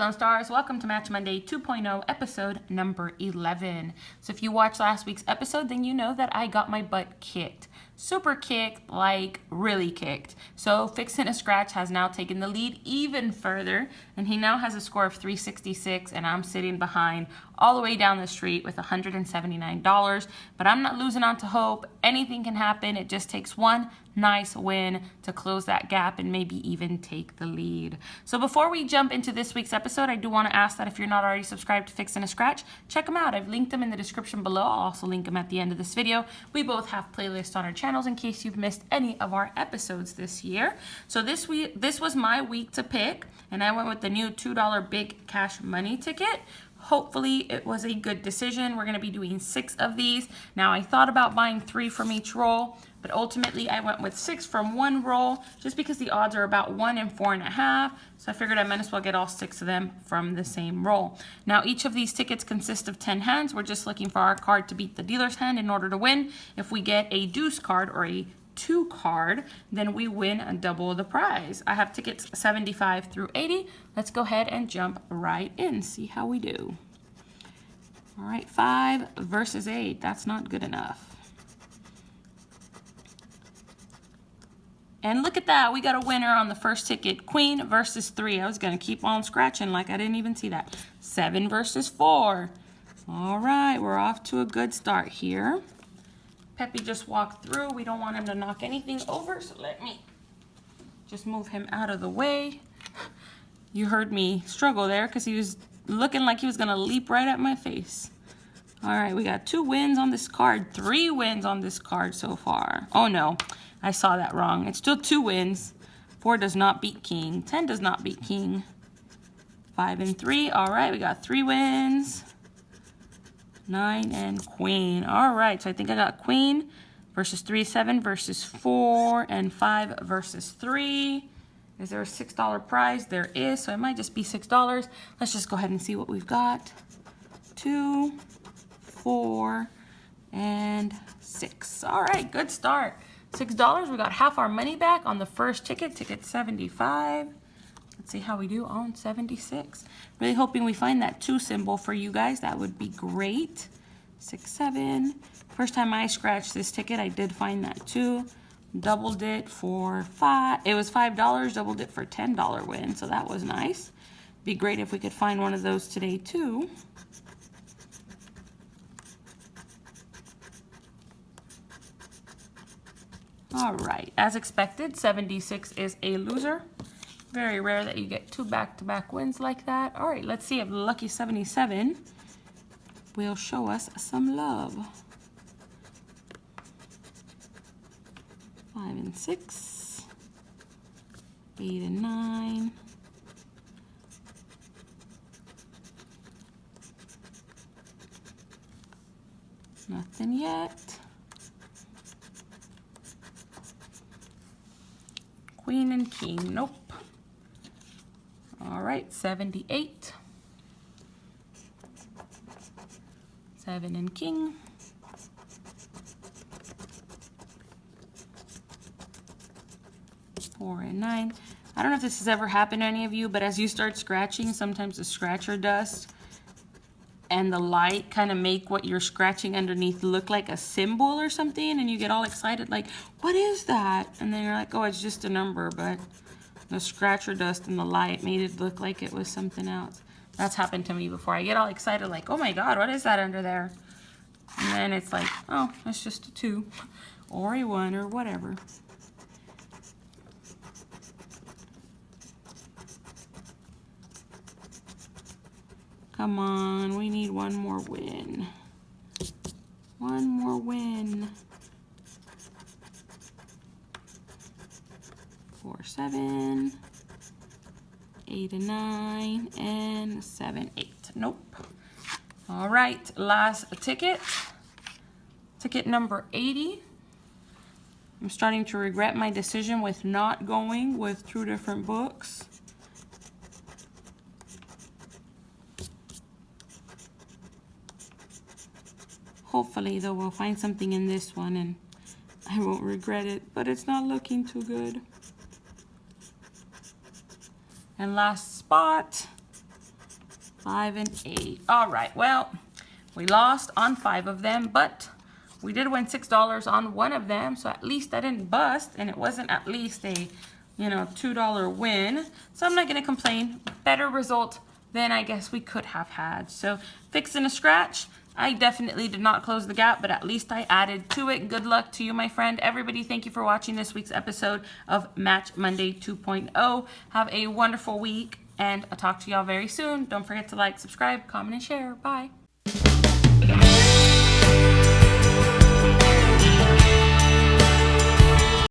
Lone Stars, welcome to Match Monday 2.0 episode number 11. So if you watched last week's episode, then you know that I got my butt kicked. Super kicked, like really kicked. So Fixin' a Scratch has now taken the lead even further, and he now has a score of 366, and I'm sitting behind all the way down the street with $179. But I'm not losing on to hope. Anything can happen. It just takes one nice win to close that gap and maybe even take the lead. So before we jump into this week's episode, I do want to ask that if you're not already subscribed to Fixin' a Scratch, check them out. I've linked them in the description below. I'll also link them at the end of this video. We both have playlists on our channels in case you've missed any of our episodes this year. So this was my week to pick, and I went with the new $2 big cash money ticket. Hopefully it was a good decision. We're going to be doing 6 of these. Now I thought about buying 3 from each roll, but ultimately I went with 6 from one roll just because the odds are about 1 in 4.5. So I figured I might as well get all 6 of them from the same roll. Now each of these tickets consist of 10 hands. We're just looking for our card to beat the dealer's hand in order to win. If we get a deuce card or a 2 card, then we win and double the prize. I have tickets 75 through 80. Let's go ahead and jump right in, see how we do. All right, 5 versus 8. That's not good enough. And look at that, we got a winner on the first ticket. Queen versus 3. I was gonna keep on scratching like I didn't even see that. 7 versus 4. All right, we're off to a good start here. Peppy just walked through. We don't want him to knock anything over, so let me just move him out of the way. You heard me struggle there because he was looking like he was gonna leap right at my face. All right, we got 2 wins on this card, 3 wins on this card so far. Oh no, I saw that wrong. It's still 2 wins. 4 does not beat king. 10 does not beat king. 5 and 3. All right, we got 3 wins. 9 and queen. All right, so I think I got queen versus 3, 7 versus 4, and 5 versus 3. Is there a $6 prize? There is, so it might just be $6. Let's just go ahead and see what we've got. 2, 4, and 6. All right, good start. $6. We got half our money back on the first ticket, ticket 75. Let's see how we do on 76. Really hoping we find that 2 symbol for you guys. That would be great. 6, 7. First time I scratched this ticket, I did find that 2. Doubled it for 5. It was $5. Doubled it for a $10 win, so that was nice. Be great if we could find one of those today too. All right, as expected, 76 is a loser. Very rare that you get 2 back-to-back wins like that. All right, let's see if lucky 77 will show us some love. 5 and 6, 8 and 9. Nothing yet. Queen and king, nope. All right, 78. 7 and king. 4 and 9. I don't know if this has ever happened to any of you, but as you start scratching, sometimes the scratcher dust and the light kind of make what you're scratching underneath look like a symbol or something, and you get all excited like, what is that? And then you're like, oh, it's just a number, but the scratcher dust and the light made it look like it was something else. That's happened to me before. I get all excited like, oh my God, what is that under there? And then it's like, oh, it's just a 2 or a 1 or whatever. Come on, we need one more win. One more win. 4, 7, 8 and 9, and 7, 8. Nope. All right, last ticket. Ticket number 80. I'm starting to regret my decision with not going with 2 different books. Hopefully, though, we'll find something in this one and I won't regret it, but it's not looking too good. And last spot, 5 and 8. All right, well, we lost on 5 of them, but we did win $6 on 1 of them, so at least I didn't bust, and it wasn't at least a, $2 win. So I'm not going to complain. Better result than I guess we could have had. So fixing a scratch, I definitely did not close the gap, but at least I added to it. Good luck to you, my friend. Everybody, thank you for watching this week's episode of Match Monday 2.0. Have a wonderful week, and I'll talk to y'all very soon. Don't forget to like, subscribe, comment, and share. Bye.